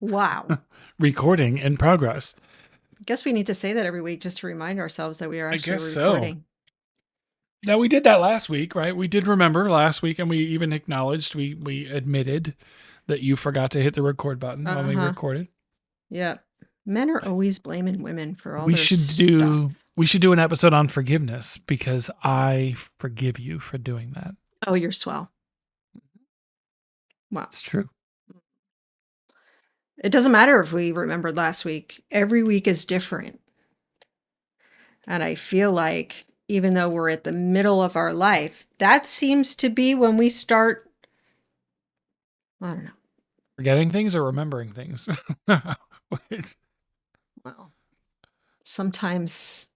Wow. Recording in progress. Guess we need to say that every week just to remind ourselves that we are I actually guess so. recording. Now we did that last week, right? We did remember last week, and we even acknowledged, we admitted that you forgot to hit the record button when we Uh-huh. recorded. Yeah. Men are always blaming women for all We their should stuff. do an episode on forgiveness because I forgive you for doing that. Oh, you're swell. Wow. It's true. It doesn't matter if we remembered last week. Every week is different. And I feel like even though we're at the middle of our life, that seems to be when we start, I don't know. Forgetting things or remembering things? Well, sometimes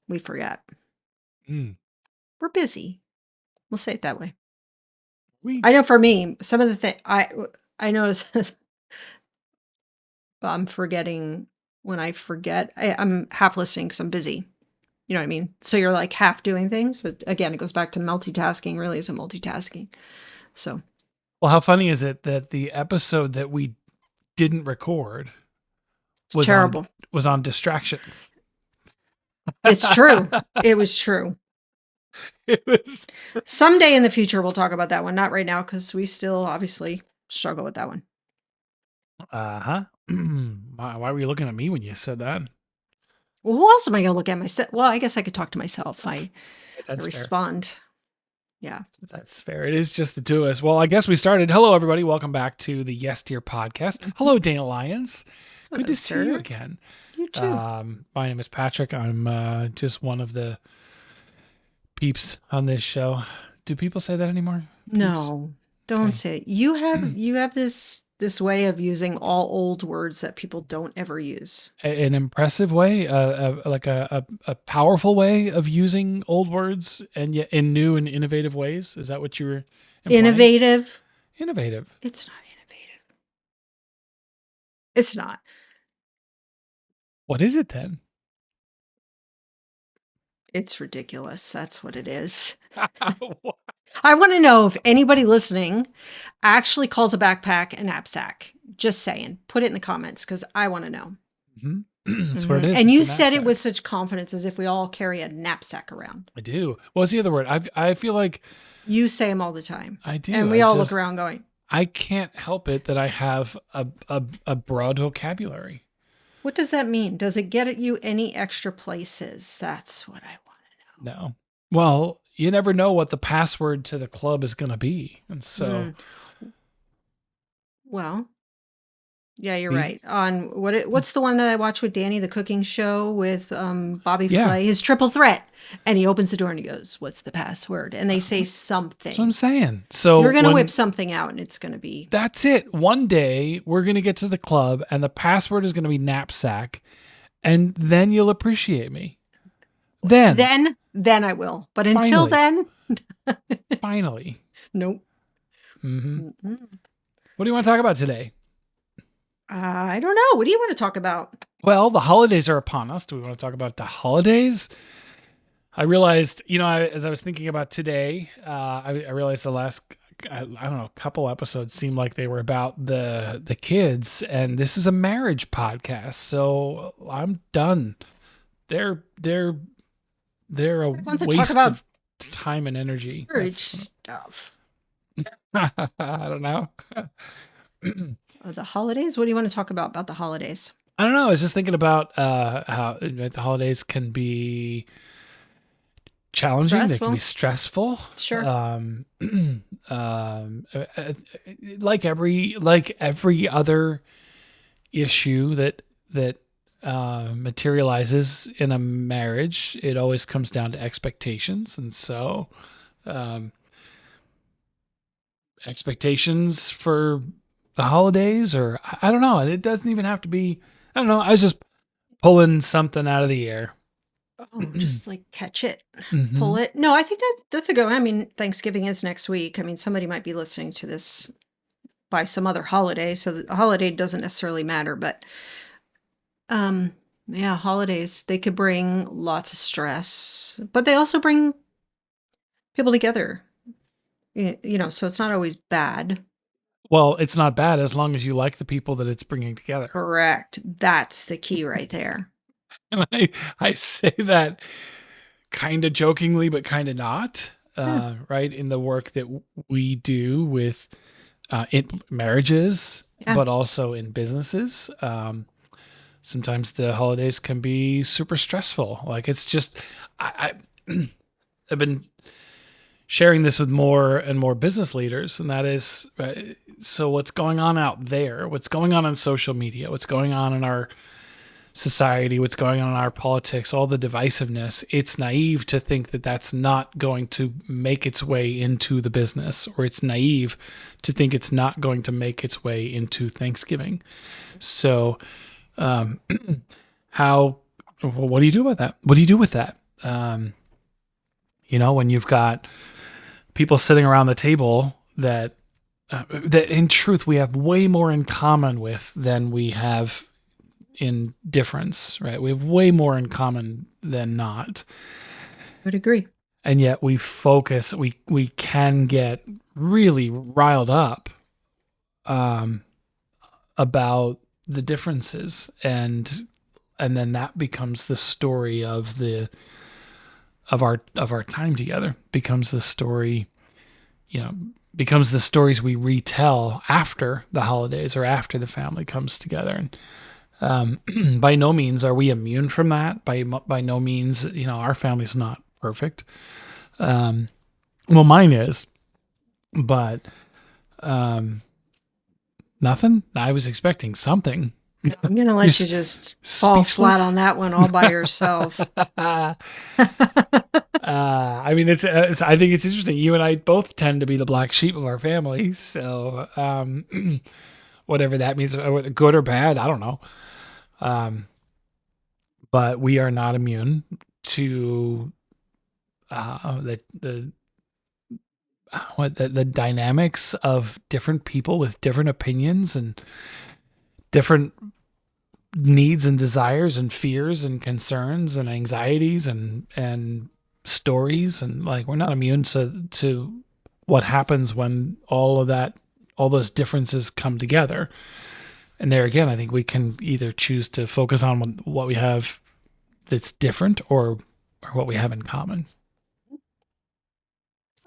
we forget. Mm. We're busy. We'll say it that way. We I know for me, some of the things I notice I'm forgetting when I forget. I'm half listening because I'm busy. You know what I mean? So you're like half doing things. Again, it goes back to multitasking. Really isn't multitasking. So Well, how funny is it that the episode that we didn't record it's was on terrible. distractions? It's true. It was true. It was. Someday in the future, we'll talk about that one. Not right now because we still obviously struggle with that one. Uh-huh. Why were you looking at me when you said that? Well, who else am I going to look at myself? Well, I guess I could talk to myself. I That's fair. respond. Yeah. That's fair. It is just the two of us. Well, I guess we started. Hello, everybody. Welcome back to the Yes Dear podcast. Hello, Dana Lyons. Good Hello, to see you sir. again. You too. My name is Patrick. I'm just one of the peeps on this show. Do people say that anymore? Peeps? No, don't Okay. say it. You have this way of using all old words that people don't ever use. An impressive way, like a powerful way of using old words and yet in new and innovative ways. Is that what you were implying? Innovative. Innovative. It's not innovative. It's not. What is it then? It's ridiculous. That's what it is. I want to know if anybody listening actually calls a backpack a knapsack. Just saying. Put it in the comments because I want to know. Mm-hmm. That's what it is. And It's you a said it knapsack. with such confidence as if we all carry a knapsack around. I do. What's the other word? I feel like You say them all the time. I do. And we all look around going, I can't help it that I have a broad vocabulary. what does that mean? Does it get at you any extra places? That's what I want to know. No. Well, you never know what the password to the club is going to be. And so, Well, yeah, you're the, right. On what's the one that I watched with Danny, the cooking show with Bobby yeah, Flay, his triple threat. And he opens the door and he goes, "What's the password?" And they say that's what something. I'm saying. So You're going to whip something out and it's going to be that's it. One day we're going to get to the club and the password is going to be knapsack. And then you'll appreciate me. then I will. But until Finally. then, Finally. nope. Mm-hmm. What do you want to talk about today? I don't know. What do you want to talk about? Well, the holidays are upon us. Do we want to talk about the holidays? I realized, as I was thinking about today, I realized the last, I don't know, couple episodes seemed like they were about the kids, and this is a marriage podcast, so I'm done. They're a Want to talk waste about of time and energy. marriage stuff? I don't know. The holidays? What do you want to talk about the holidays? I don't know. I was just thinking about how the holidays can be challenging. Stressful? They can be stressful. Sure. Like every other issue that materializes in a marriage, it always comes down to expectations, and so expectations for the holidays, or I don't know. It doesn't even have to be. I don't know. I was just pulling something out of the air. Oh, just like catch it, Mm-hmm. pull it. No, I think that's a good one. I mean, Thanksgiving is next week. I mean, somebody might be listening to this by some other holiday, so the holiday doesn't necessarily matter, but yeah, holidays, they could bring lots of stress, but they also bring people together. So it's not always bad. Well, it's not bad as long as you like the people that it's bringing together. Correct. That's the key right there. And I say that kind of jokingly, but kind of not, Yeah. right? In the work that we do with in marriages, Yeah. but also in businesses. Sometimes the holidays can be super stressful. Like it's just, I I've been sharing this with more and more business leaders, and that is, so what's going on out there, what's going on social media, what's going on in our society, what's going on in our politics, all the divisiveness, it's naive to think that that's not going to make its way into the business, or it's naive to think it's not going to make its way into Thanksgiving. So, um, how, what do you do about that? What do you do with that? When you've got people sitting around the table that in truth we have way more in common with than we have in difference, right? We have way more in common than not. I would agree. And yet we can get really riled up about the differences, and then that becomes the story of our time together, becomes the story, becomes the stories we retell after the holidays or after the family comes together. And by no means are we immune from that. By no means, our family's not perfect. Well, mine is, but nothing. I was expecting something. I'm going to let you just fall flat on that one all by yourself. I mean, I think it's interesting. You and I both tend to be the black sheep of our family. So, whatever that means, good or bad, I don't know. But we are not immune to the dynamics of different people with different opinions and different needs and desires and fears and concerns and anxieties and stories, and like we're not immune to what happens when all those differences come together. And there again, I think we can either choose to focus on what we have that's different, or what we have in common.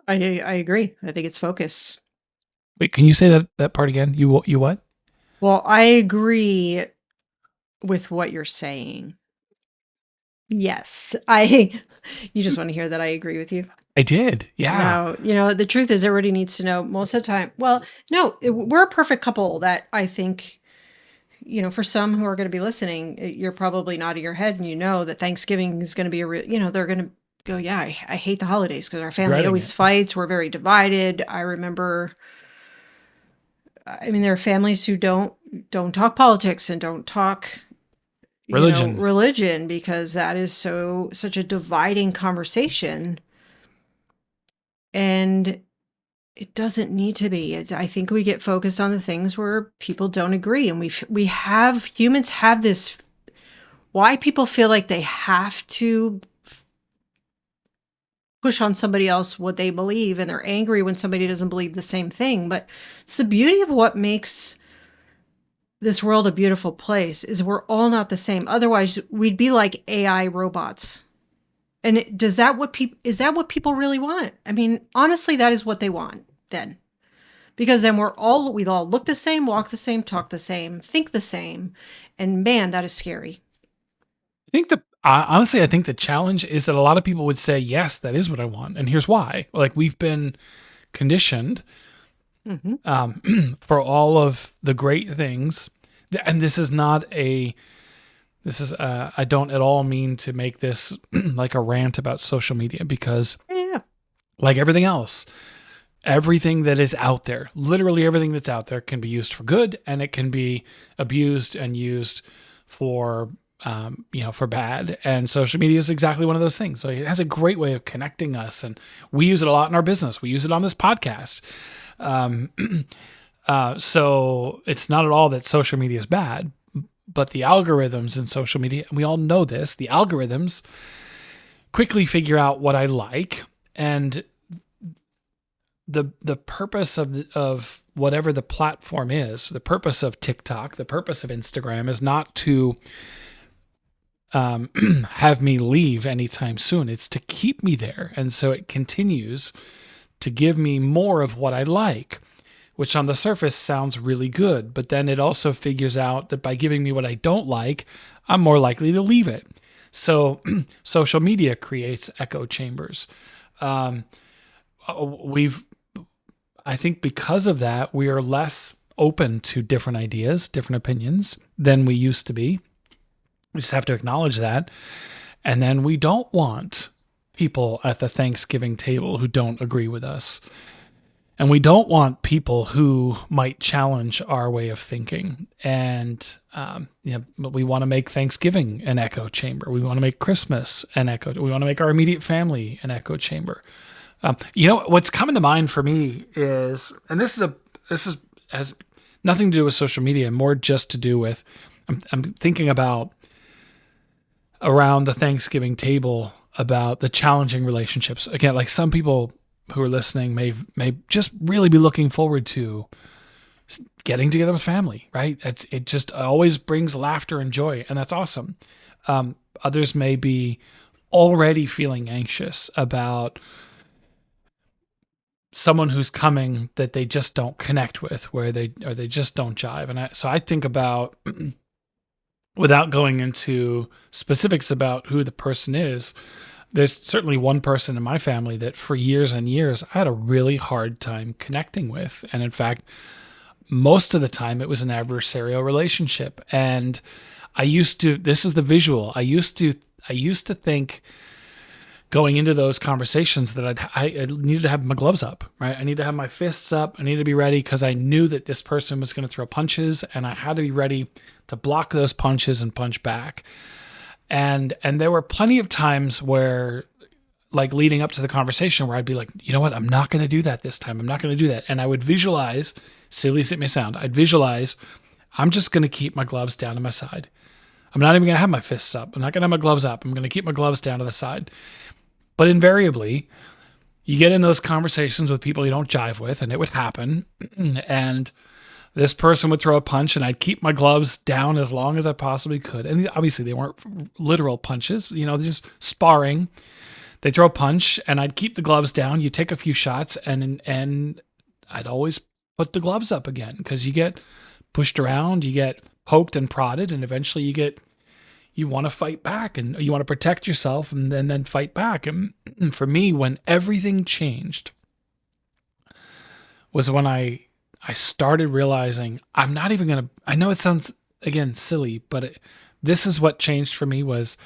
I agree. I think it's focus. Wait, can you say that part again? You what? Well, I agree with what you're saying. Yes. You just want to hear that I agree with you. I did. Yeah. No, the truth is everybody needs to know most of the time. Well, no, we're a perfect couple that I think, for some who are going to be listening, you're probably nodding your head and you know that Thanksgiving is going to be a real, they're going to go, yeah, I hate the holidays because our family Dreading always it. fights. We're very divided. I remember, there are families who don't talk politics and don't talk religion, because that is such a dividing conversation. And it doesn't need to be. I think we get focused on the things where people don't agree. And humans have this, why people feel like they have to push on somebody else what they believe, and they're angry when somebody doesn't believe the same thing. But it's the beauty of what makes this world a beautiful place is we're all not the same. Otherwise, we'd be like AI robots. And is that what people really want? I mean, honestly, that is what they want then. Because then we'll all look the same, walk the same, talk the same, think the same. And man, that is scary. Honestly, I think the challenge is that a lot of people would say, yes, that is what I want. And here's why. Like, we've been conditioned for all of the great things. And I don't at all mean to make this like a rant about social media, because like everything else, everything that is out there, literally everything that's out there, can be used for good, and it can be abused and used for for bad. And social media is exactly one of those things. So it has a great way of connecting us, and we use it a lot in our business. We use it on this podcast. So it's not at all that social media is bad, but the algorithms in social media, and we all know this, the algorithms quickly figure out what I like, and the purpose of whatever the platform is, the purpose of TikTok, the purpose of Instagram is not to have me leave anytime soon. It's to keep me there, and so it continues to give me more of what I like, which on the surface sounds really good, but then it also figures out that by giving me what I don't like, I'm more likely to leave it. So social media creates echo chambers. Um, we've I think because of that, we are less open to different ideas, different opinions than we used to be. We just have to acknowledge that. And then we don't want people at the Thanksgiving table who don't agree with us. And we don't want people who might challenge our way of thinking. And but we want to make Thanksgiving an echo chamber. We want to make Christmas an echo. We want to make our immediate family an echo chamber. What's coming to mind for me is, and this is has nothing to do with social media, more just to do with, I'm thinking about around the Thanksgiving table about the challenging relationships. Again, like some people who are listening may just really be looking forward to getting together with family, right? It just always brings laughter and joy, and that's awesome. Others may be already feeling anxious about someone who's coming that they just don't connect with, where they just don't jive. And so I think about, without going into specifics about who the person is, there's certainly one person in my family that for years and years I had a really hard time connecting with. And in fact, most of the time it was an adversarial relationship. And this is the visual. I used to think going into those conversations that I needed to have my gloves up, right? I need to have my fists up. I need to be ready because I knew that this person was going to throw punches, and I had to be ready to block those punches and punch back. And there were plenty of times where, like leading up to the conversation, where I'd be like, you know what? I'm not going to do that this time. I'm not going to do that. And I would visualize, silly as it may sound, I'd visualize, I'm just going to keep my gloves down to my side. I'm not even going to have my fists up. I'm not going to have my gloves up. I'm going to keep my gloves down to the side. But invariably, you get in those conversations with people you don't jive with, and it would happen. And this person would throw a punch, and I'd keep my gloves down as long as I possibly could. And obviously, they weren't literal punches, they're just sparring. They throw a punch, and I'd keep the gloves down. You take a few shots, and I'd always put the gloves up again, because you get pushed around, you get poked and prodded, and eventually you want to fight back, and you want to protect yourself, and then fight back. And for me, when everything changed was when I started realizing I'm not even going to, I know it sounds, again, silly, but this is what changed for me was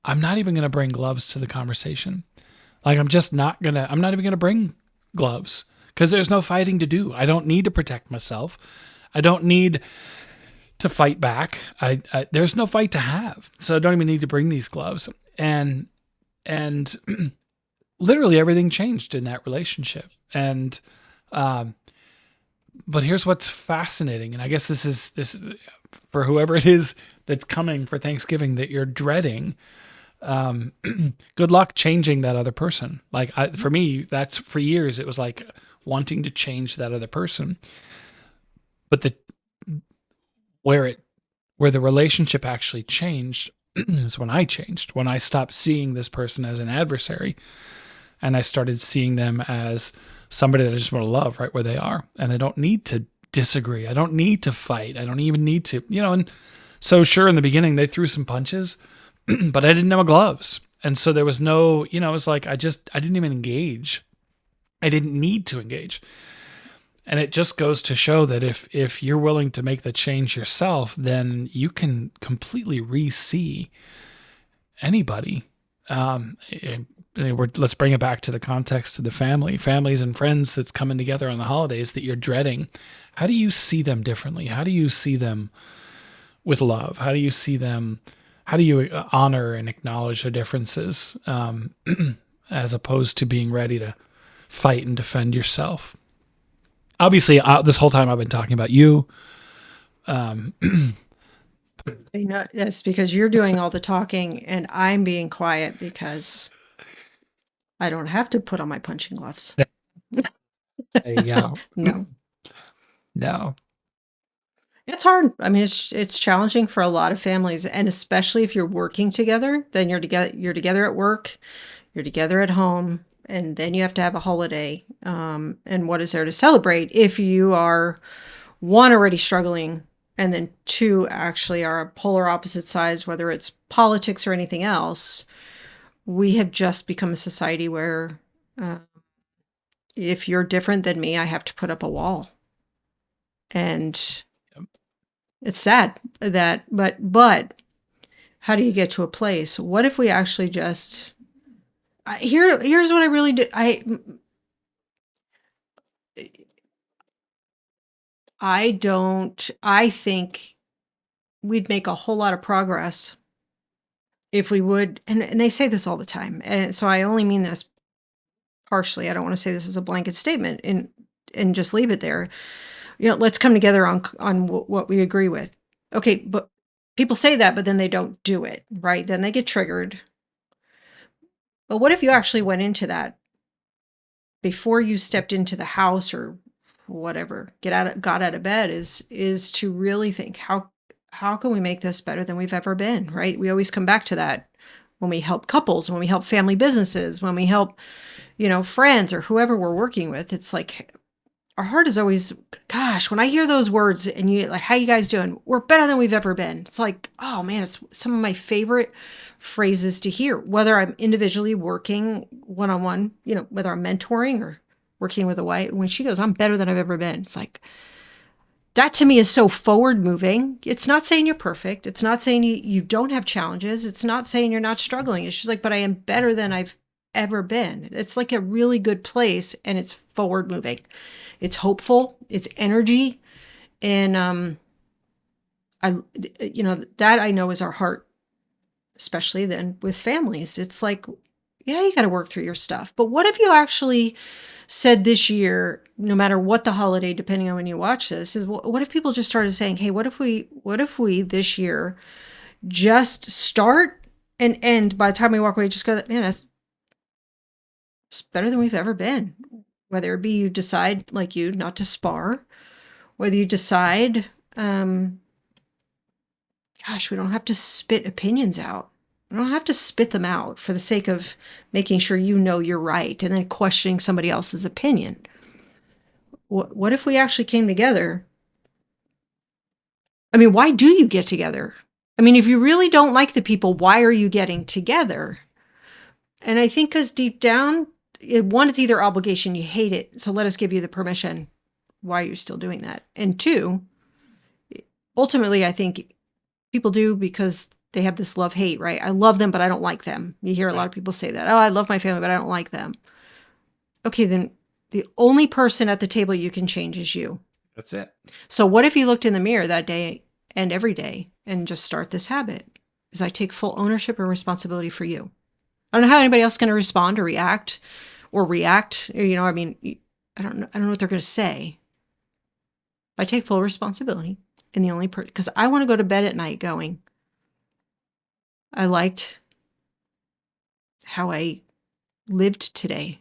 I'm not even going to bring gloves to the conversation. Like I'm not even going to bring gloves because there's no fighting to do. I don't need to protect myself. I don't need to fight back. There's no fight to have. So I don't even need to bring these gloves. And literally everything changed in that relationship. And, but here's what's fascinating. And I guess this is for whoever it is that's coming for Thanksgiving that you're dreading. Good luck changing that other person. Like for me, that's for years, it was like wanting to change that other person. But where the relationship actually changed is when I changed, when I stopped seeing this person as an adversary and I started seeing them as somebody that I just want to love right where they are. And I don't need to disagree. I don't need to fight. I don't even need to, and so sure, in the beginning they threw some punches, but I didn't have my gloves. And so there was no, it was like, I didn't even engage. I didn't need to engage. And it just goes to show that if you're willing to make the change yourself, then you can completely re-see anybody. Let's bring it back to the context of the families and friends that's coming together on the holidays that you're dreading. How do you see them differently? How do you see them with love? How do you see them? How do you honor and acknowledge their differences, as opposed to being ready to fight and defend yourself? Obviously, this whole time I've been talking about you. That's because you're doing all the talking and I'm being quiet because I don't have to put on my punching gloves. There you go. No. No. It's hard. I mean, it's challenging for a lot of families, and especially if you're working together, then you're together at work, you're together at home, and then you have to have a holiday. And what is there to celebrate if you are one already struggling, and then two actually are polar opposite sides, whether it's politics or anything else. We have just become a society where uh, if you're different than me, I have to put up a wall. And Yep. it's sad that, but how do you get to a place? What if we actually just here's what I really do. I think we'd make a whole lot of progress if we would, and they say this all the time. And so I only mean this partially. I don't want to say this as a blanket statement and just leave it there. Let's come together on what we agree with. Okay, but people say that, but then they don't do it, right? Then they get triggered. But what if you actually went into that before you stepped into the house or whatever, got out of bed, is to really think, how can we make this better than we've ever been, right? We always come back to that when we help couples, when we help family businesses, when we help, friends or whoever we're working with. It's like our heart is always, gosh, when I hear those words and you like, how you guys doing? We're better than we've ever been. It's like, oh man, it's some of my favorite phrases to hear, whether I'm individually working one-on-one, whether I'm mentoring or working with a wife. When she goes, I'm better than I've ever been. It's like, that to me is so forward moving. It's not saying you're perfect. It's not saying you don't have challenges. It's not saying you're not struggling. It's just like, but I am better than I've ever been. It's like a really good place, and it's forward moving. It's hopeful. It's energy. And that I know is our heart, especially then with families. It's like, yeah, you got to work through your stuff. But what if you actually said this year, no matter what the holiday, depending on when you watch this, is what if people just started saying, hey, what if we this year just start and end, by the time we walk away, just go, man, it's better than we've ever been. Whether it be you decide, like you, not to spar, whether you decide, gosh, we don't have to spit opinions out. We don't have to spit them out for the sake of making sure you're right and then questioning somebody else's opinion. What if we actually came together? I mean, why do you get together? I mean, if you really don't like the people, why are you getting together? And I think because deep down, one, it's either obligation, you hate it, so let us give you the permission. Why are you still doing that? And two, ultimately, I think people do because they have this love-hate, right? I love them, but I don't like them. You hear a lot of people say that. Oh, I love my family, but I don't like them. Okay, then the only person at the table you can change is you. That's it. So what if you looked in the mirror that day and every day and just start this habit? Is I take full ownership and responsibility for you. I don't know how anybody else is going to respond or react. I don't know what they're going to say. I take full responsibility. And the only person, because I want to go to bed at night going, I liked how I lived today.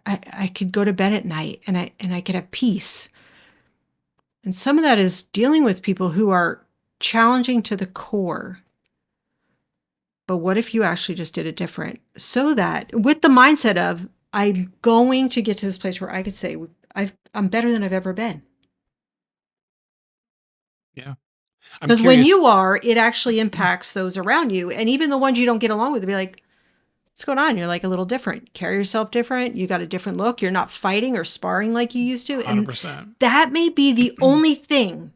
I could go to bed at night and I could have peace. And some of that is dealing with people who are challenging to the core. But what if you actually just did it different? So that with the mindset of, I'm going to get to this place where I could say, I'm better than I've ever been. Yeah. Because when you are, it actually impacts those around you. And even the ones you don't get along with, they'll be like, what's going on? You're like a little different. Carry yourself different. You got a different look. You're not fighting or sparring like you used to. 100%. And that may be the only thing.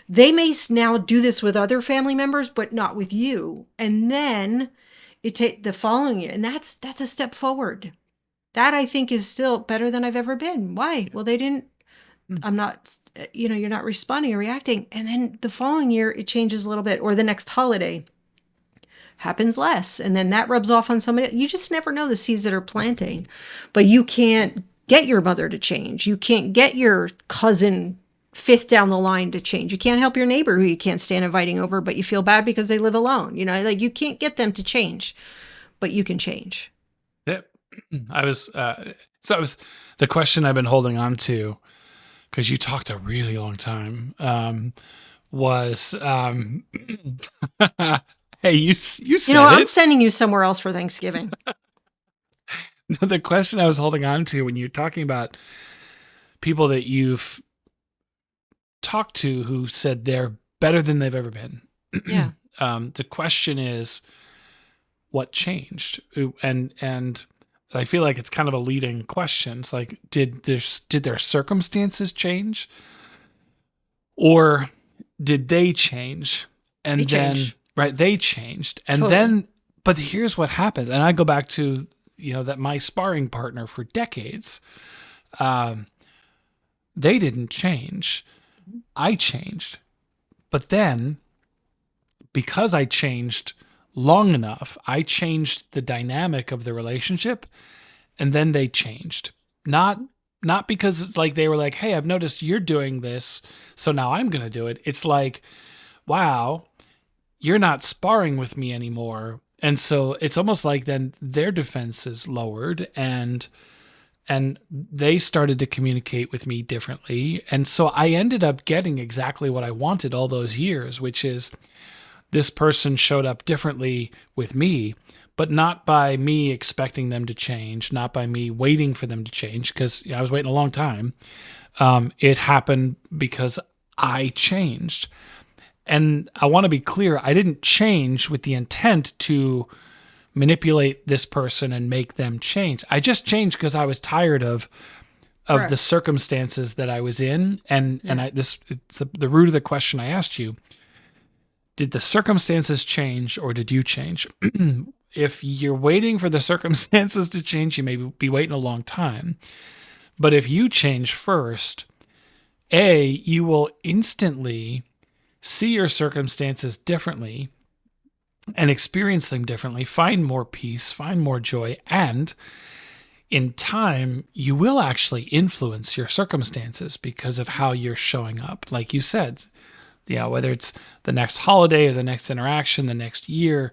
They may now do this with other family members, but not with you. And then it take the following year. And that's a step forward. That I think is still better than I've ever been. Why? Well, they didn't. I'm not, you're not responding or reacting. And then the following year, it changes a little bit. Or the next holiday happens less. And then that rubs off on somebody. You just never know the seeds that are planting. But you can't get your mother to change. You can't get your cousin fifth down the line to change. You can't help your neighbor who you can't stand inviting over, but you feel bad because they live alone. Like you can't get them to change, but you can change. Yep. So it was the question I've been holding on to because you talked a really long time. Was hey, you You know, said I'm it. sending you somewhere else for Thanksgiving. The question I was holding on to when you're talking about people that you've talked to who said they're better than they've ever been. Yeah. The question is, what changed? And I feel like it's kind of a leading question. It's like, did their circumstances change, or did they change? They And then, changed. right, they changed, and Totally. then, but here's what happens. And I go back to that my sparring partner for decades. Um, they didn't change. I changed, but then because I changed long enough, I changed the dynamic of the relationship, and then they changed. Not because it's like they were like, "Hey, I've noticed you're doing this, so now I'm going to do it." It's like, "Wow, you're not sparring with me anymore." And so it's almost like then their defenses lowered, and they started to communicate with me differently. And so I ended up getting exactly what I wanted all those years, which is this person showed up differently with me, but not by me expecting them to change, not by me waiting for them to change, because I was waiting a long time. It happened because I changed. And I want to be clear, I didn't change with the intent to manipulate this person and make them change. I just changed because I was tired of the Correct. circumstances that I was in. And Yeah. it's the root of the question I asked you. Did the circumstances change, or did you change? If you're waiting for the circumstances to change, you may be waiting a long time. But if you change first, you will instantly see your circumstances differently and experience them differently, find more peace, find more joy, and in time, you will actually influence your circumstances because of how you're showing up. Like you said, whether it's the next holiday or the next interaction, the next year,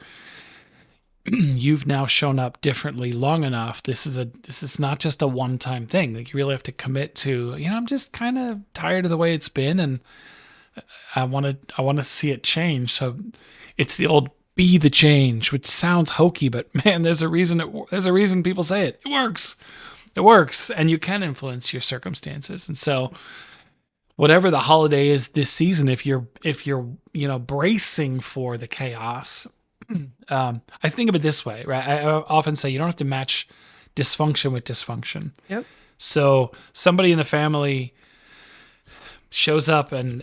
you've now shown up differently long enough. This is not just a one-time thing. Like, you really have to commit to, I'm just kind of tired of the way it's been, and I want to see it change. So it's the old be the change, which sounds hokey, but man, there's a reason people say it. It works. It works, and you can influence your circumstances. And so whatever the holiday is this season, if you're bracing for the chaos, I think of it this way, right? I often say you don't have to match dysfunction with dysfunction. Yep. So somebody in the family shows up, and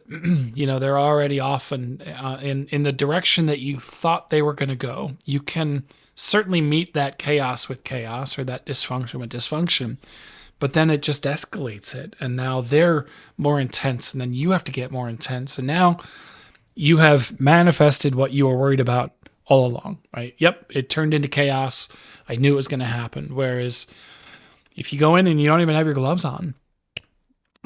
they're already off and in the direction that you thought they were going to go. You can certainly meet that chaos with chaos, or that dysfunction with dysfunction, but then it just escalates it, and now they're more intense, and then you have to get more intense, and now you have manifested what you were worried about all along, right? Yep, it turned into chaos. I knew it was going to happen. Whereas if you go in and you don't even have your gloves on,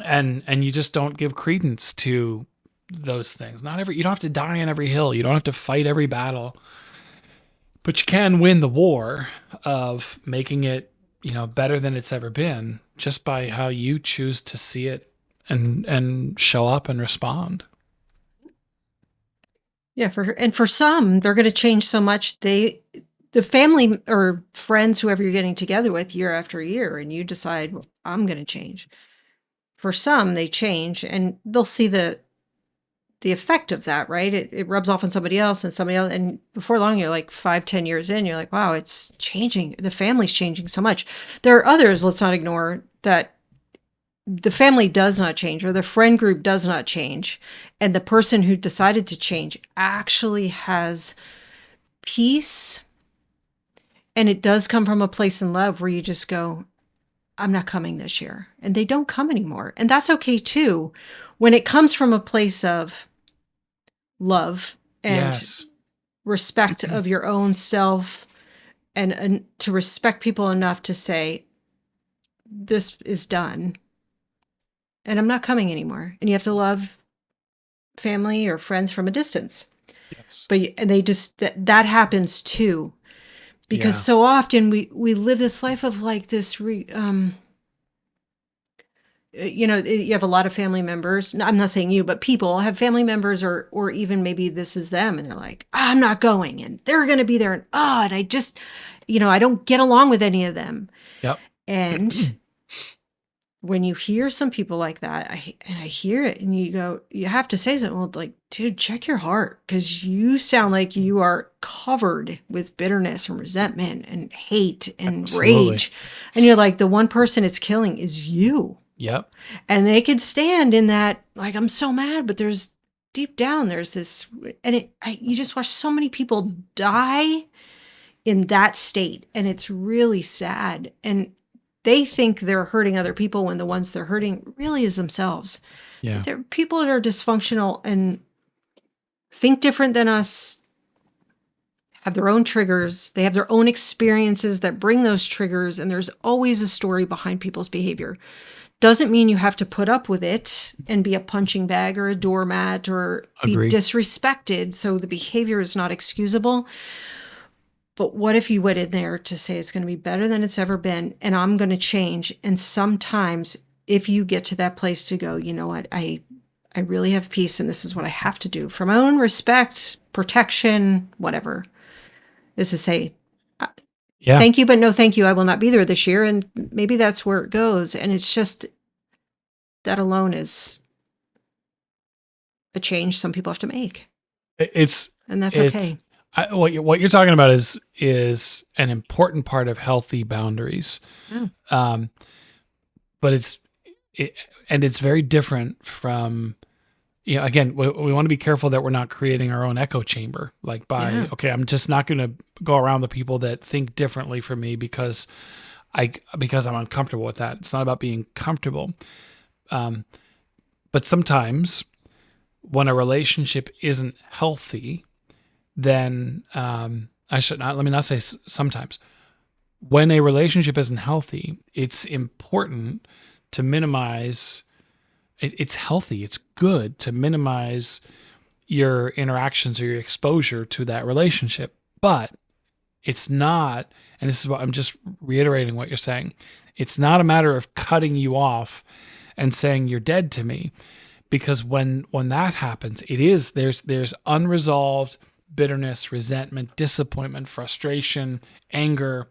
and you just don't give credence to those things, you don't have to die on every hill. You don't have to fight every battle, but you can win the war of making it, better than it's ever been, just by how you choose to see it and show up and respond. Yeah, for some, they're going to change so much the family or friends, whoever you're getting together with year after year, and you decide, well, I'm going to change. For some, they change, and they'll see the effect of that, right? It rubs off on somebody else, and before long, you're like 5, 10 years in, you're like, wow, it's changing. The family's changing so much. There are others, let's not ignore, that the family does not change, or the friend group does not change, and the person who decided to change actually has peace, and it does come from a place in love where you just go, I'm not coming this year, and they don't come anymore, and that's okay too. When it comes from a place of love and Yes. respect of your own self, and to respect people enough to say, this is done and I'm not coming anymore. And you have to love family or friends from a distance. Yes. And they just, that happens too. because so often we live this life of like this you have a lot of family members. I'm not saying you, but people have family members, or even maybe this is them, and they're like, I'm not going, and they're going to be there, and I just, I don't get along with any of them. Yep. And when you hear some people like that, I hear it, and you have to say something. Well, like, dude, check your heart, because you sound like you are covered with bitterness and resentment and hate and Absolutely. rage. And you're like, the one person it's killing is you. Yep. And they could stand in that, like, I'm so mad, but there's deep down, there's this, and you just watch so many people die in that state. And it's really sad. And they think they're hurting other people when the ones they're hurting really is themselves. Yeah. There are people that are dysfunctional and think different than us, have their own triggers. They have their own experiences that bring those triggers. And there's always a story behind people's behavior. Doesn't mean you have to put up with it and be a punching bag or a doormat or Agreed. be disrespected. So the behavior is not excusable. But what if you went in there to say it's going to be better than it's ever been, and I'm going to change? And sometimes if you get to that place to go, you know what, I really have peace, and this is what I have to do for my own respect, protection, whatever, is to say, thank you, but no thank you. I will not be there this year. And maybe that's where it goes. And it's just, that alone is a change some people have to make. And that's okay. What you're talking about is an important part of healthy boundaries. Oh. But it's very different from, again, we want to be careful that we're not creating our own echo chamber. Like okay, I'm just not going to go around the people that think differently from me because I'm uncomfortable with that. It's not about being comfortable. But sometimes when a relationship isn't healthy, then let me not say sometimes. When a relationship isn't healthy, it's important to minimize. It's healthy. It's good to minimize your interactions or your exposure to that relationship. But it's not, and this is what I'm just reiterating what you're saying. It's not a matter of cutting you off and saying you're dead to me, because when that happens, there's unresolved bitterness, resentment, disappointment, frustration, anger,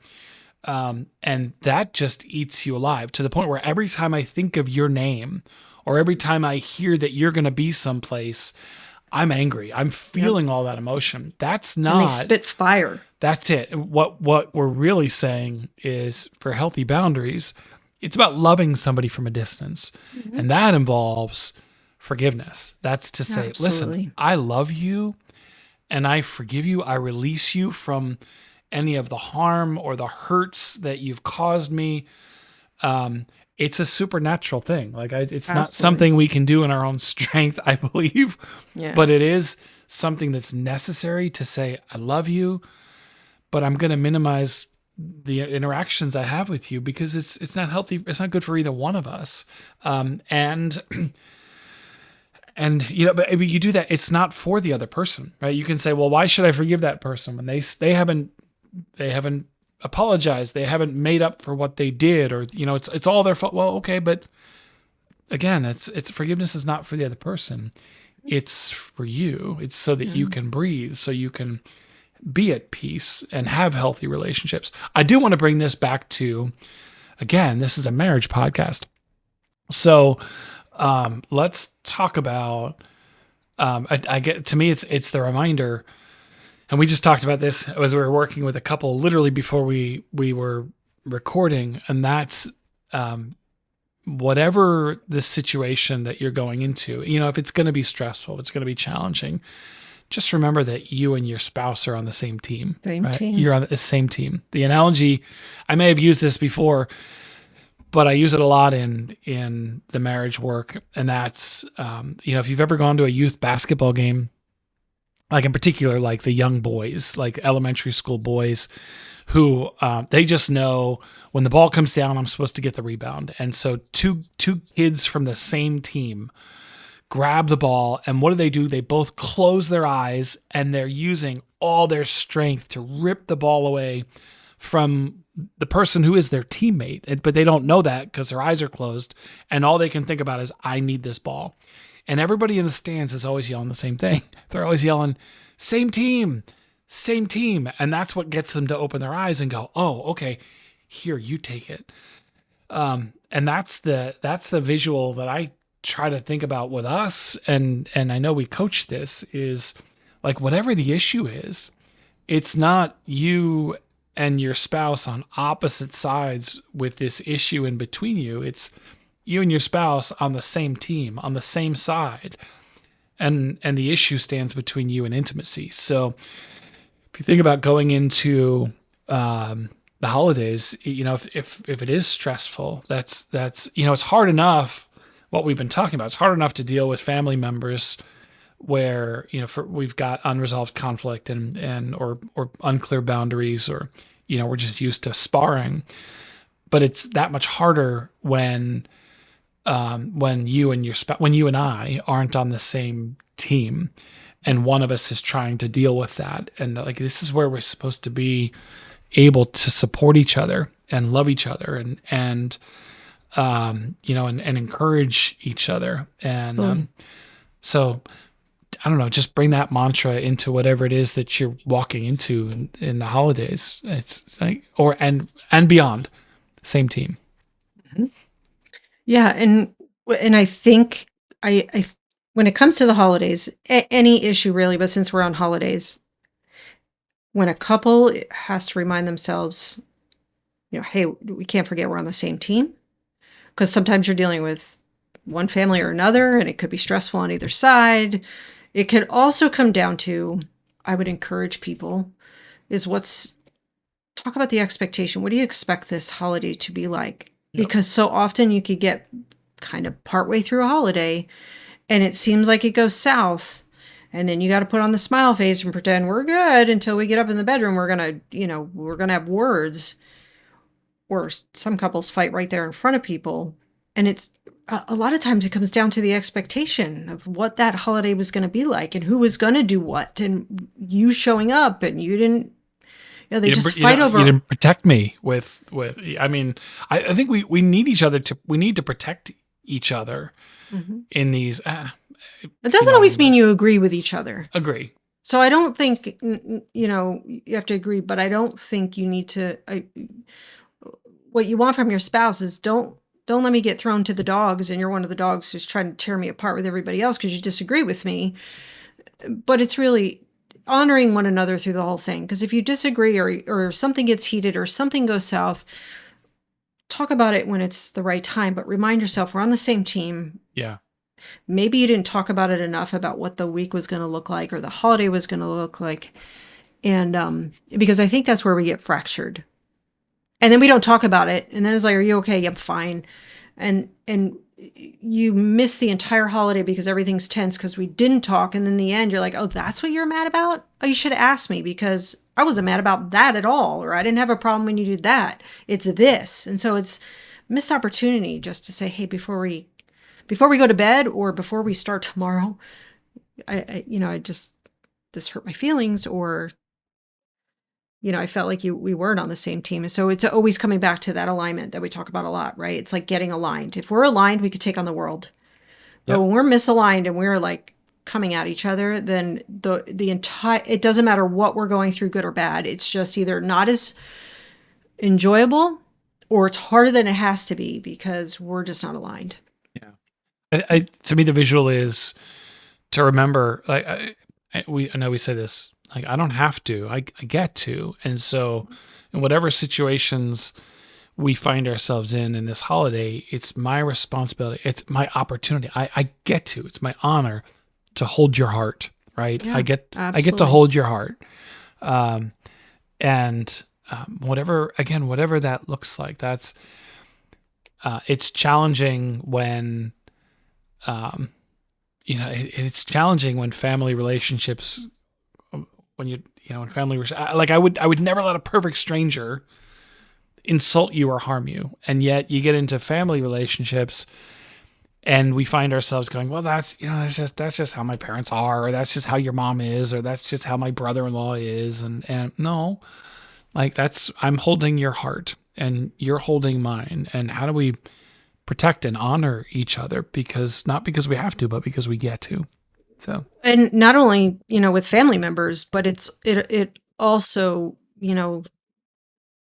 and that just eats you alive, to the point where every time I think of your name, or every time I hear that you're going to be someplace, I'm angry. I'm feeling all that emotion. That's not. And they spit fire. That's it. What we're really saying is, for healthy boundaries, it's about loving somebody from a distance, and that involves forgiveness. That's to say, listen, I love you, and I forgive you. I release you from any of the harm or the hurts that you've caused me. It's a supernatural thing. Like it's not something we can do in our own strength, I believe, but it is something that's necessary to say, I love you, but I'm going to minimize the interactions I have with you because it's not healthy. It's not good for either one of us. And but you do that, it's not for the other person, right? You can say, well, why should I forgive that person when they haven't apologized, they haven't made up for what they did, or it's all their fault. Well, okay, but again, it's forgiveness is not for the other person. It's for you. It's so that you can breathe, so you can be at peace and have healthy relationships. I do want to bring this back to, again, this is a marriage podcast. So let's talk about, to me, it's the reminder, and we just talked about this as we were working with a couple literally before we were recording, and that's whatever the situation that you're going into, if it's going to be stressful, if it's going to be challenging, just remember that you and your spouse are on the same team. Team. You're on the same team. The analogy, I may have used this before, but I use it a lot in the marriage work. And that's, if you've ever gone to a youth basketball game, like in particular, like the young boys, like elementary school boys who they just know when the ball comes down, I'm supposed to get the rebound. And so two kids from the same team grab the ball, and what do? They both close their eyes, and they're using all their strength to rip the ball away from the person who is their teammate, but they don't know that because their eyes are closed, and all they can think about is, I need this ball. And everybody in the stands is always yelling the same thing. They're always yelling, same team, same team. And that's what gets them to open their eyes and go, oh, okay, here, you take it. And that's the visual that I try to think about with us. And I know we coach this, is like, whatever the issue is, it's not you and your spouse on opposite sides with this issue in between you. It's you and your spouse on the same team, on the same side. And the issue stands between you and intimacy. So if you think about going into the holidays, if it is stressful, that's it's hard enough. What we've been talking about, it's hard enough to deal with family members where we've got unresolved conflict and or unclear boundaries, or we're just used to sparring. But it's that much harder when you and I aren't on the same team, and one of us is trying to deal with that. And like, this is where we're supposed to be able to support each other and love each other and encourage each other. And so I don't know, just bring that mantra into whatever it is that you're walking into in the holidays. It's like, and beyond, same team. Mm-hmm. Yeah, and I think I when it comes to the holidays, any issue really, but since we're on holidays, when a couple has to remind themselves, hey, we can't forget we're on the same team, because sometimes you're dealing with one family or another, and it could be stressful on either side. It could also come down to, I would encourage people, talk about the expectation. What do you expect this holiday to be like? Yep. Because so often you could get kind of partway through a holiday and it seems like it goes south. And then you got to put on the smile face and pretend we're good until we get up in the bedroom. We're going to have words. Or some couples fight right there in front of people. And it's a lot of times it comes down to the expectation of what that holiday was going to be like and who was going to do what, and you showing up and you didn't. They just fight over. You didn't protect me with. I mean, I think we need each other we need to protect each other in these. It doesn't always mean you agree with each other. Agree. So I don't think you have to agree, but I don't think you need to. What you want from your spouse is don't let me get thrown to the dogs and you're one of the dogs who's trying to tear me apart with everybody else because you disagree with me. But it's really honoring one another through the whole thing. Because if you disagree or something gets heated or something goes south, talk about it when it's the right time. But remind yourself, we're on the same team. Yeah. Maybe you didn't talk about it enough about what the week was going to look like or the holiday was going to look like. And because I think that's where we get fractured. And then we don't talk about it. And then it's like, are you okay? Yep, fine. And you miss the entire holiday because everything's tense because we didn't talk. And in the end, you're like, oh, that's what you're mad about? Oh, you should have asked me because I wasn't mad about that at all. Or I didn't have a problem when you did that. It's this. And so it's missed opportunity just to say, hey, before we go to bed or before we start tomorrow, this hurt my feelings, or I felt like we weren't on the same team. And so it's always coming back to that alignment that we talk about a lot, right? It's like getting aligned. If we're aligned, we could take on the world. Yep. But when we're misaligned and we're like coming at each other, then the entire, it doesn't matter what we're going through, good or bad. It's just either not as enjoyable or it's harder than it has to be because we're just not aligned. Yeah. To me, the visual is to remember, like, I know we say this, like, I don't have to, I get to. And so in whatever situations we find ourselves in this holiday, it's my responsibility. It's my opportunity. I get to, it's my honor to hold your heart, right? Yeah, I get absolutely. to hold your heart. Whatever that looks like, that's, it's challenging when, it's challenging when family relationships, when I would never let a perfect stranger insult you or harm you. And yet you get into family relationships And we find ourselves going, well, that's, that's just how my parents are, or that's just how your mom is, or that's just how my brother-in-law is. And no, like I'm holding your heart and you're holding mine. And how do we protect and honor each other? Because not because we have to, but because we get to. So, And not only, with family members, but it also, a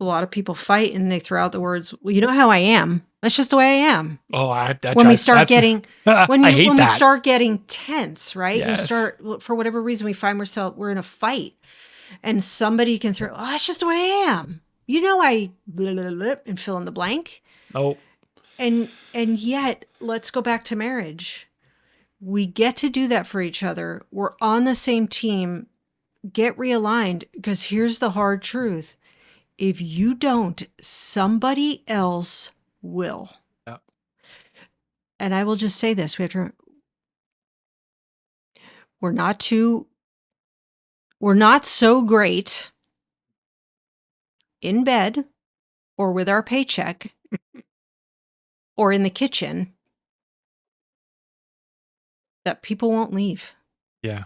lot of people fight and they throw out the words, well, you know how I am. That's just the way I am. oh, that When we drives, start that's, getting I hate when we that. start getting tense, right? And we Yes. start, for whatever reason, we find ourselves, we're in a fight, and somebody can throw, oh, that's just the way I am. I blah, blah, blah, and fill in the blank. Oh, And yet, let's go back to marriage. We get to do that for each other. We're on the same team. Get realigned, because here's the hard truth. If you don't, somebody else will. yeah. And I will just say this, we're not too we're not so great in bed or with our paycheck or in the kitchen that people won't leave. Yeah.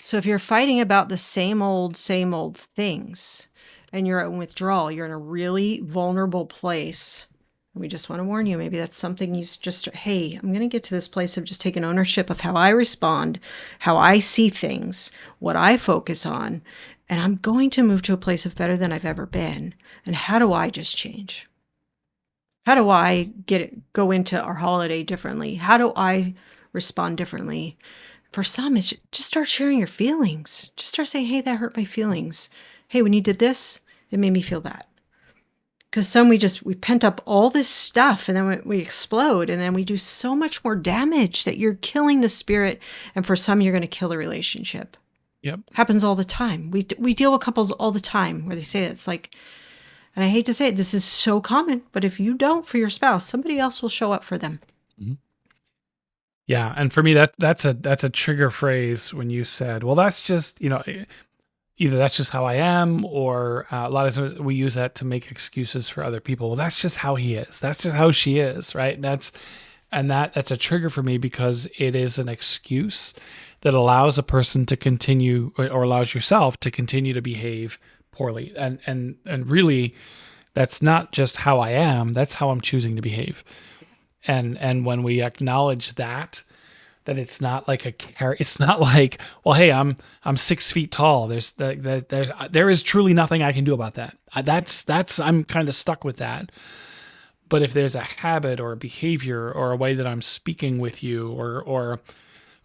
So if you're fighting about the same old things and you're in withdrawal, you're in a really vulnerable place. We just want to warn you, maybe that's something you just, hey, I'm going to get to this place of just taking ownership of how I respond, how I see things, what I focus on, and I'm going to move to a place of better than I've ever been. And how do I just change? How do I go into our holiday differently? How do I respond differently? For some, it's just start sharing your feelings. Just start saying, hey, that hurt my feelings. Hey, when you did this, it made me feel that. Because some we pent up all this stuff and then we explode and then we do so much more damage that you're killing the spirit. And for some, you're going to kill the relationship. Yep. Happens all the time. We deal with couples all the time where they say it. It's like, and I hate to say it, this is so common, but if you don't for your spouse, somebody else will show up for them. Mm-hmm. Yeah, and for me that's a trigger phrase when you said, well, that's just, either that's just how I am, or a lot of times we use that to make excuses for other people. Well, that's just how he is. That's just how she is, right? That's a trigger for me because it is an excuse that allows a person to continue, or allows yourself to continue to behave poorly. And really, that's not just how I am, that's how I'm choosing to behave. And when we acknowledge that it's not like it's not like, well, hey, I'm 6 feet tall. There is truly nothing I can do about that. I'm kind of stuck with that. But if there's a habit or a behavior or a way that I'm speaking with you, or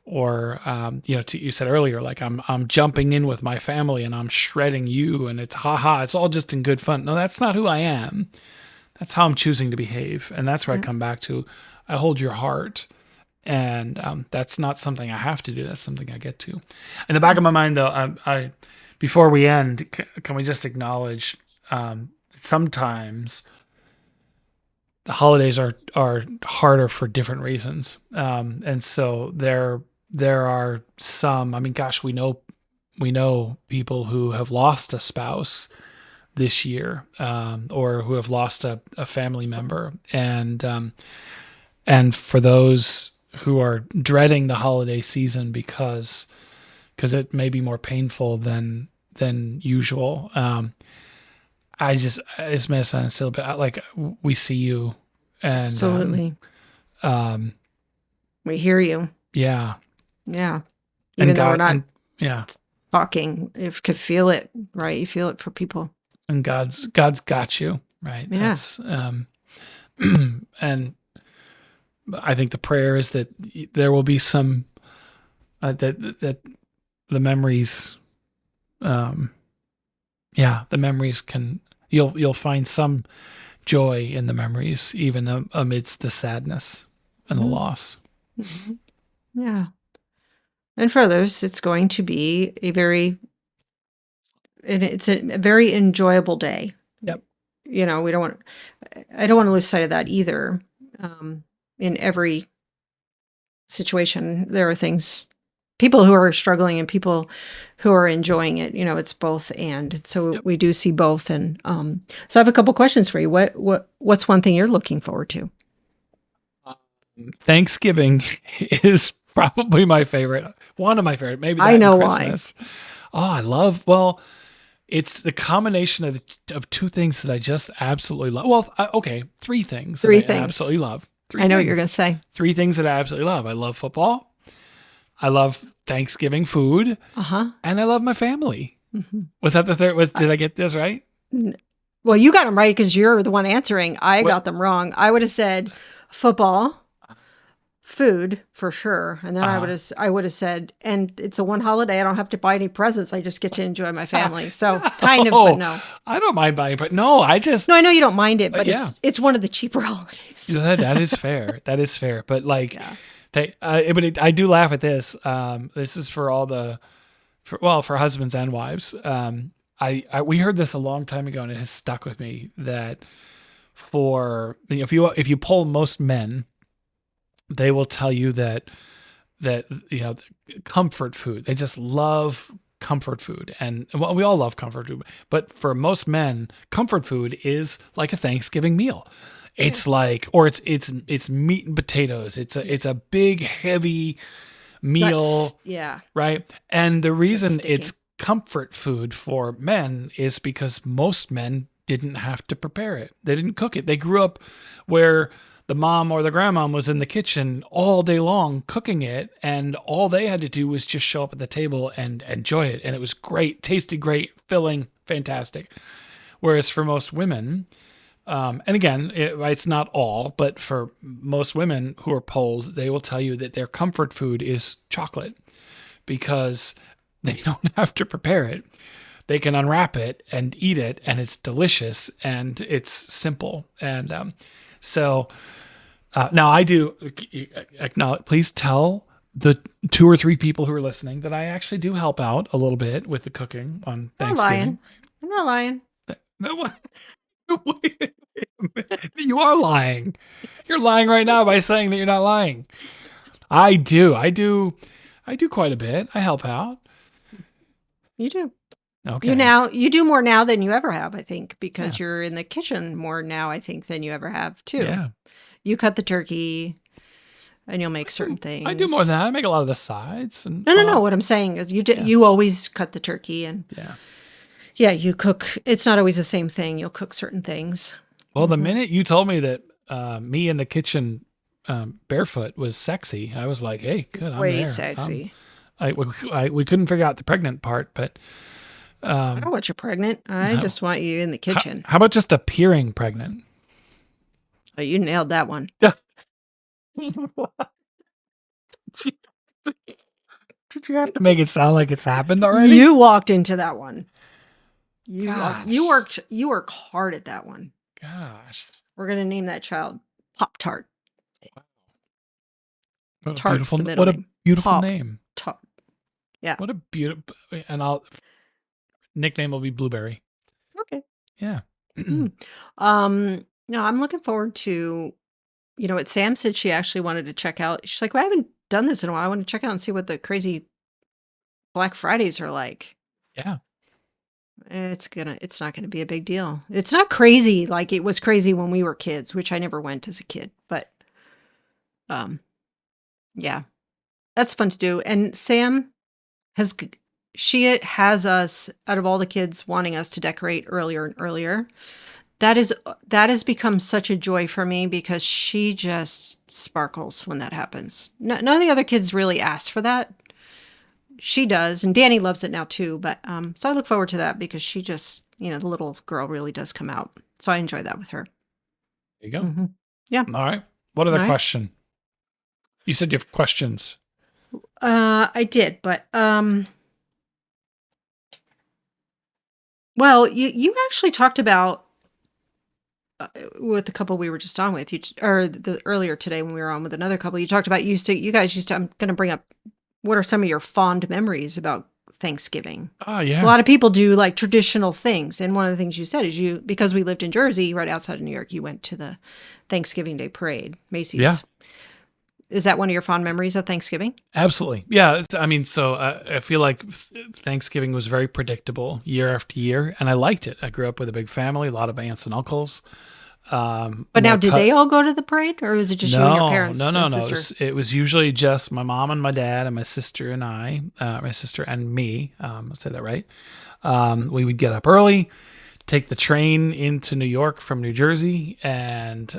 you said earlier, like I'm jumping in with my family and I'm shredding you, and it's it's all just in good fun. No, that's not who I am. That's how I'm choosing to behave. And that's where I come back to, I hold your heart. And that's not something I have to do. That's something I get to. In the back of my mind, though, I before we end, can we just acknowledge sometimes the holidays are harder for different reasons. And so there are some, I mean, gosh, we know people who have lost a spouse this year, or who have lost a family member. And for those who are dreading the holiday season because it may be more painful than usual, it's may sound silly, but like, we see you, and Absolutely. We hear you. Yeah. Yeah. And Even though we're God, not and yeah, talking, if you could feel it, right? You feel it for people. and God's got you, right? Yeah. That's and I think the prayer is that there will be some that the memories, the memories you'll find some joy in the memories, even amidst the sadness and the loss. Mm-hmm. Yeah. And for others, it's going to be it's a very enjoyable day. Yep. I don't want to lose sight of that either. In every situation, there are people who are struggling and people who are enjoying it. It's both, and so we do see both. And so I have a couple questions for you. What's one thing you're looking forward to? Thanksgiving is probably my favorite. One of my favorite. Maybe I that and know why. Christmas. Oh, I love. Well, it's the combination of two things that I just absolutely love. Well, okay, three things that I Three things. absolutely love. Three I know what you're going things. to say. Three things that I absolutely love. I love football. I love Thanksgiving food, Uh-huh. and I love my family. Mhm. Was that the third? Was I- did I get this right? Well, you got them right because you're the one answering. I What? got them wrong. I would have said football, food for sure, and then Uh I would have said, and it's a one holiday. I don't have to buy any presents. I just get to enjoy my huh. family. So kind of, but No, no. I don't mind buying, but no, I just No, I know you don't mind it, but yeah. it's one of the cheaper holidays. That is fair. That is fair. But like, Yeah. I do laugh at this. This is for all the, for husbands and wives. We heard this a long time ago, and it has stuck with me that if you poll most men, they will tell you that comfort food. They just love comfort food, and well, we all love comfort food. But for most men, comfort food is like a Thanksgiving meal. Yeah. It's like, or it's meat and potatoes. It's a big heavy meal, Yeah. right? And the That's reason sticky. it's comfort food for men is because most men didn't have to prepare it. They didn't cook it. They grew up where the mom or the grandmom was in the kitchen all day long cooking it, and all they had to do was just show up at the table and enjoy it. And it was great, tasted great, filling, fantastic. Whereas for most women, and again, it's not all, but for most women who are polled, they will tell you that their comfort food is chocolate because they don't have to prepare it. They can unwrap it and eat it, and it's delicious and it's simple. And so now I do acknowledge, please tell the two or three people who are listening that I actually do help out a little bit with the cooking on I'm not Thanksgiving. lying. I'm not lying. No, wait a minute. You are lying. You're lying right now by saying that you're not lying. I do. I do quite a bit. I help out. You do. Okay. You do more now than you ever have, I think, Yeah. because you're in the kitchen more now, I think, than you ever have too. Yeah. You cut the turkey and you'll make certain I do more than things. that. I make a lot of the sides and No, no, no. What I'm saying is yeah. you always cut the turkey and Yeah. yeah, you cook. It's not always the same thing. You'll cook certain things. Well, the Hmm. minute you told me that me in the kitchen barefoot was sexy, I was like, "Hey, good, I'm Way there." sexy. We couldn't figure out the pregnant part, but I don't want you pregnant. I no. just want you in the kitchen. How about just appearing pregnant? Oh, you nailed that one. Did you have to make it sound like it's happened already? You walked into that one. Gosh. You work hard at that one. Gosh. We're gonna name that child Pop Tart. What a Tart's beautiful the middle what a name. beautiful Pop name. Tart. Yeah. What a beautiful and I'll nickname will be Blueberry. Okay. Yeah. Mm. No, I'm looking forward to, what Sam said she actually wanted to check out. She's like, well, I haven't done this in a while. I want to check out and see what the crazy Black Fridays are like. Yeah. It's not gonna be a big deal. It's not crazy like it was crazy when we were kids, which I never went as a kid, but um, yeah, that's fun to do. And Sam has she has us out of all the kids wanting us to decorate earlier and earlier. That has become such a joy for me because she just sparkles when that happens. None of the other kids really ask for that. She does, and Danny loves it now too. But so I look forward to that because she just, the little girl really does come out. So I enjoy that with her. There you go. Hmm. Yeah. All right. What All other right. question? You said you have questions. I did, but well, you actually talked about with the couple we were just on with or the earlier today when we were on with another couple. You talked about you guys used to. I'm going to bring up what are some of your fond memories about Thanksgiving? Oh, A yeah. lot of people do like traditional things, and one of the things you said is because we lived in Jersey, right outside of New York, you went to the Thanksgiving Day parade, Macy's. Yeah. Is that one of your fond memories of Thanksgiving? Absolutely. Yeah. I mean, so I feel like Thanksgiving was very predictable year after year, and I liked it. I grew up with a big family, a lot of aunts and uncles. But now, did they all go to the parade, or was it just you and your No, no, parents no, and no. sister? It was usually just my mom and my dad and my sister and my sister and me. I'll say that right. We would get up early, take the train into New York from New Jersey, and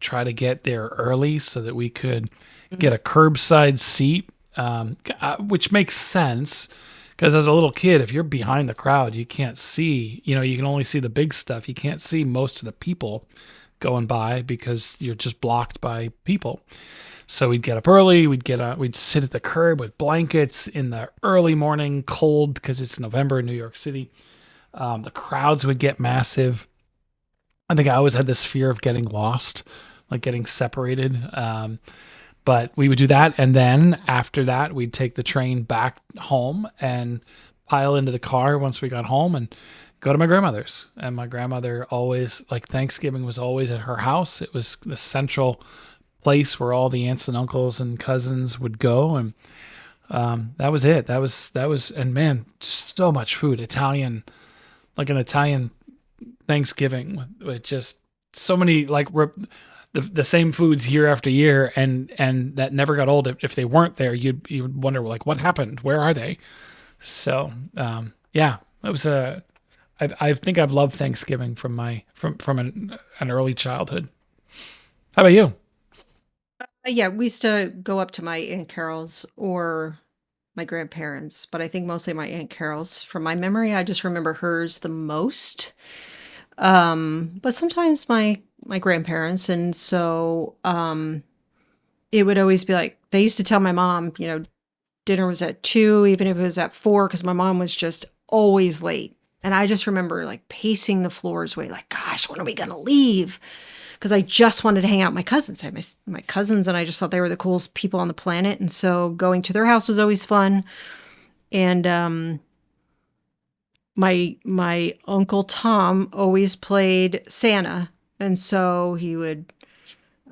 try to get there early so that we could get a curbside seat, which makes sense because as a little kid, if you're behind the crowd, you can't see. You can only see the big stuff. You can't see most of the people going by because you're just blocked by people. So we'd get up early, we'd sit at the curb with blankets in the early morning, cold because it's November in New York City. The crowds would get massive. I think I always had this fear of getting lost, like getting separated. But we would do that, and then after that, we'd take the train back home and pile into the car once we got home and go to my grandmother's. And my grandmother always, like, Thanksgiving was always at her house. It was the central place where all the aunts and uncles and cousins would go, and that was it. That was, and man, so much food. Italian, like an Italian Thanksgiving with just so many like the same foods year after year, and that never got old. If they weren't there, you'd wonder like what happened, where are they? So yeah, it was a. I think I've loved Thanksgiving from an early childhood. How about you? Yeah, we used to go up to my Aunt Carol's or my grandparents, but I think mostly my Aunt Carol's. From my memory, I just remember hers the most. But sometimes my grandparents, and so it would always be like they used to tell my mom, dinner was at 2, even if it was at 4, because my mom was just always late. And I just remember like pacing the floors way, like, gosh, when are we gonna leave? Because I just wanted to hang out with my cousins. I had my cousins, and I just thought they were the coolest people on the planet. And so going to their house was always fun. And my uncle Tom always played Santa, and so he would.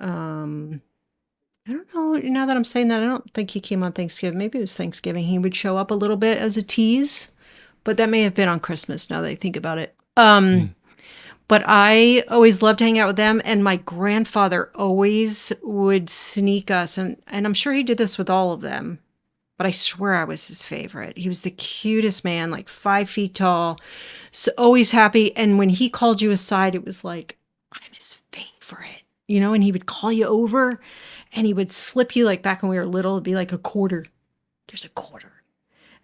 Um, I don't know. Now that I'm saying that, I don't think he came on Thanksgiving. Maybe it was Thanksgiving. He would show up a little bit as a tease, but that may have been on Christmas. Now that I think about it. Hmm. But I always loved hanging out with them, and my grandfather always would sneak us, and I'm sure he did this with all of them, but I swear I was his favorite. He was the cutest man, like 5 feet tall, so always happy. And when he called you aside, it was like, I'm his favorite, and he would call you over and he would slip you, like back when we were little, it'd be like a quarter. Here's a quarter.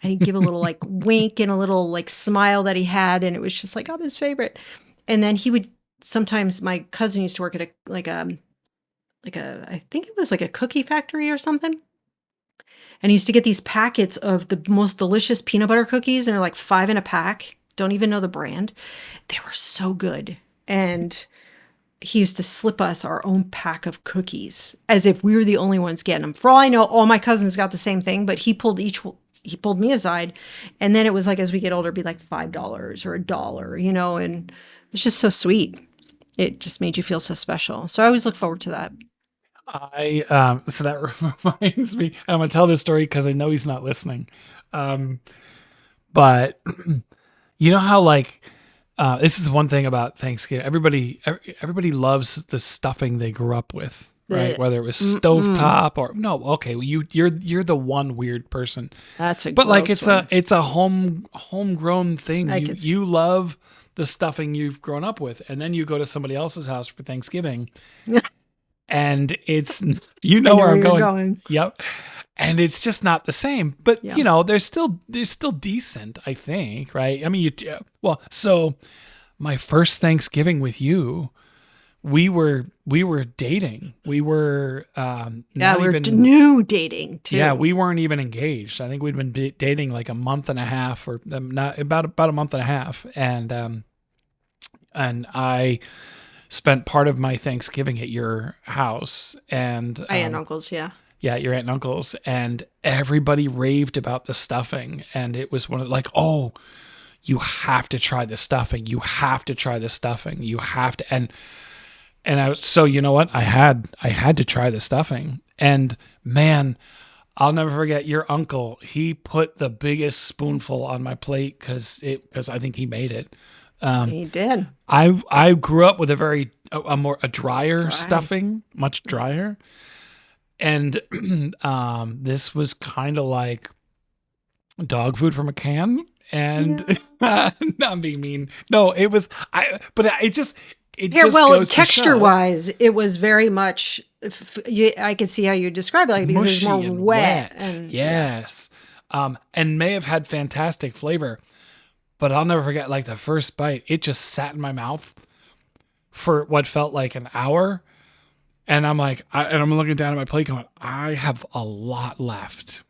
And he'd give a little like wink and a little like smile that he had. And it was just like, I'm his favorite. And then he would sometimes, my cousin used to work at I think it was like a cookie factory or something. And he used to get these packets of the most delicious peanut butter cookies, and they're like 5 in a pack. Don't even know the brand. They were so good. And he used to slip us our own pack of cookies as if we were the only ones getting them. For all I know, all my cousins got the same thing, but he pulled me aside. And then it was like, as we get older, it'd be like $5 or $1, and it's just so sweet. It just made you feel so special. So I always look forward to that. So that reminds me, I'm gonna tell this story because I know he's not listening. But you know how like this is one thing about Thanksgiving. Everybody loves the stuffing they grew up with, right? The, Whether it was mm-mm, stovetop or no, okay, well, you're the one weird person. that's a But like gross one. it's a homegrown thing. Like You love the stuffing you've grown up with, and then you go to somebody else's house for Thanksgiving, and it's you I know know where where I'm you're going. going. Yep. And it's just not the same. But Yeah. they're still decent, I think, right? I mean, well, so my first Thanksgiving with you, we were dating. We were Yeah, not we're even new dating yeah, too. we weren't even engaged. I think we'd been dating like a month and a half, or not about a month and a half, and I spent part of my Thanksgiving at your house, and My aunt and uncles, yeah. yeah, your aunt and uncles, and everybody raved about the stuffing, and it was one of like, oh, you have to try the stuffing, you have to try the stuffing, you have to, and I was so you know what, I had to try the stuffing, and man, I'll never forget your uncle. He put the biggest spoonful on my plate because I think he made it. Um, He did. I grew up with a very a drier Dry. stuffing, much drier. And this was kind of like dog food from a can. Yeah. And not being mean. No, it was but it Here, just well, goes to texture show wise, it was very much. I could see how you describe it, like because it was more mushy and wet wet. and yeah, Yes. And may have had fantastic flavor, but I'll never forget like the first bite, it just sat in my mouth for what felt like an hour. And I'm like, and I'm looking down at my plate going, I have a lot left.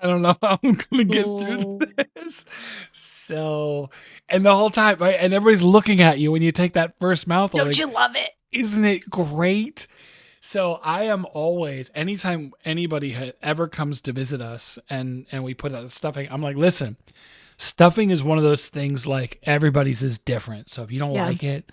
I don't know how I'm going to get through Mm. this. So, and the whole time, right? And everybody's looking at you when you take that first mouthful. Don't Like, you love it? isn't it great? So I am always, anytime anybody ever comes to visit us and we put out stuffing, I'm like, listen, stuffing is one of those things like everybody's is different. So if you don't Yeah, like it,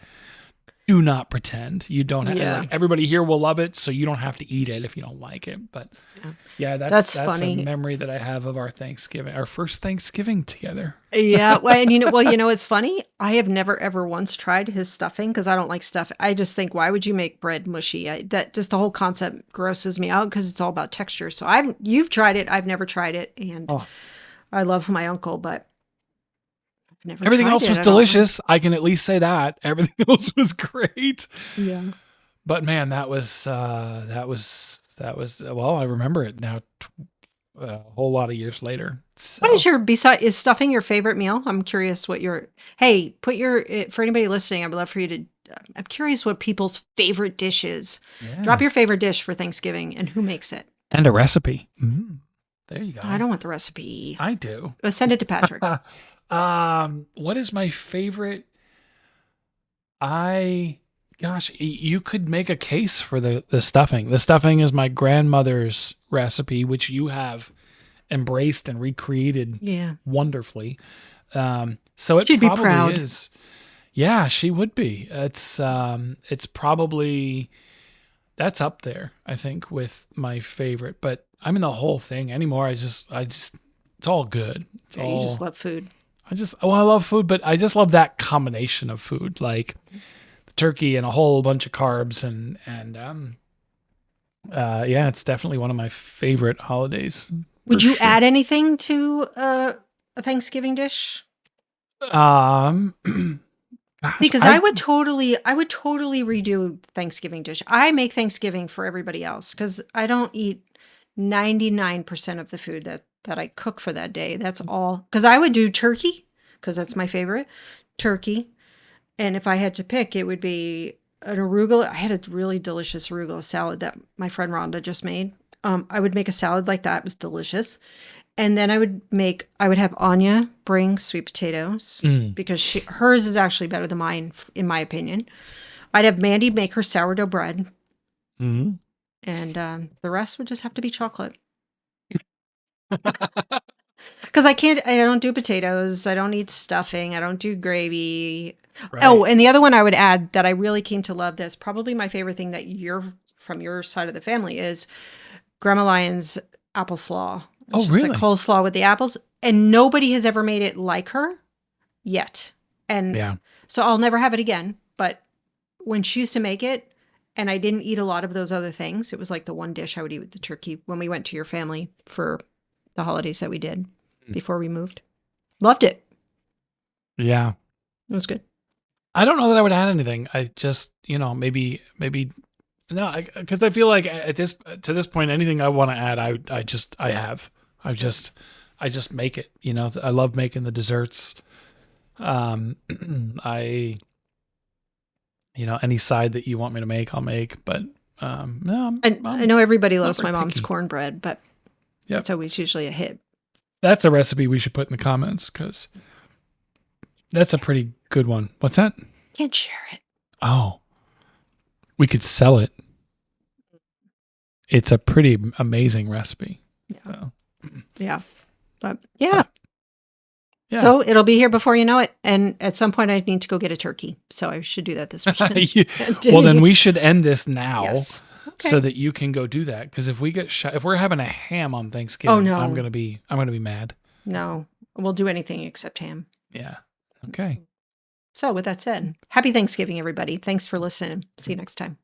do not pretend you don't yeah, like everybody here will love it. So you don't have to eat it if you don't like it. But yeah. yeah, That's that's a funny. memory that I have of our Thanksgiving, our first Thanksgiving together. Yeah, well, it's funny. I have never ever once tried his stuffing because I don't like stuff. I just think, why would you make bread mushy? That just the whole concept grosses me out because it's all about texture. So you've tried it. I've never tried it, and Oh, I love my uncle, but I've never everything tried else it. was I don't know. delicious. I can at least say that everything else was great. Yeah. But man, well, I remember it now a whole lot of years later. What is So, your beside is stuffing your favorite meal? I'm curious what your hey, put your for anybody listening, I would love for you to I'm curious what people's favorite dish is. Drop yeah. your favorite dish for Thanksgiving and who makes it. And a recipe. There you I go. don't want the recipe. I do. Send it to Patrick. What is my favorite? I Gosh, you could make a case for the stuffing. The stuffing is my grandmother's recipe, which you have embraced and recreated Yeah. wonderfully. So it She'd be probably proud. is. Yeah, she would be. It's probably that's up there, I think, with my favorite. But I mean the whole thing anymore. I just it's all good. It's Yeah, you just all love food. I love food, but I just love that combination of food, like the turkey and a whole bunch of carbs and yeah, it's definitely one of my favorite holidays for Would you sure. add anything to a Thanksgiving dish? Um, gosh, Because I would totally redo Thanksgiving dish. I make Thanksgiving for everybody else because I don't eat 99% of the food that I cook for that day. That's all. Because I would do turkey because that's my favorite turkey. And if I had to pick, it would be an arugula. I had a really delicious arugula salad that my friend Rhonda just made. I would make a salad like that. It was delicious. And then I would have Anya bring sweet potatoes mm, because hers is actually better than mine, in my opinion. I'd have Mandy make her sourdough bread, mm. and the rest would just have to be chocolate. Because I don't do potatoes. I don't eat stuffing. I don't do gravy. Oh, Right. and the other one I would add that I really came to love that's probably my favorite thing that you're from your side of the family is Grandma Lyon's apple slaw. It's Oh, just the really? coleslaw with the apples. And nobody has ever made it like her yet. And Yeah. so I'll never have it again. But when she used to make it, and I didn't eat a lot of those other things, it was like the one dish I would eat with the turkey when we went to your family for the holidays that we did Mm. before we moved. Loved it. Yeah. It was good. I don't know that I would add anything. I just, maybe no, because I feel like at this to this point, anything I want to add, I have. I just make it. I love making the desserts. Um, I, any side that you want me to make, I'll make. But no, And I I'm know everybody not loves very my mom's picky. cornbread, but Yep, it's always usually a hit. that's a recipe we should put in the comments because that's a pretty good one. What's that? Can't share it. Oh, we could sell it. It's a pretty amazing recipe. Yeah. So, Yeah. But so yeah. yeah. So it'll be here before you know it. And at some point, I need to go get a turkey. So I should do that this weekend. Well, then we should end this now Yes. so Okay. that you can go do that. Because if we get if we're having a ham on Oh, Thanksgiving, no. I'm gonna be mad. No. We'll do anything except ham. Yeah. Okay. So with that said, happy Thanksgiving, everybody. Thanks for listening. See you next time.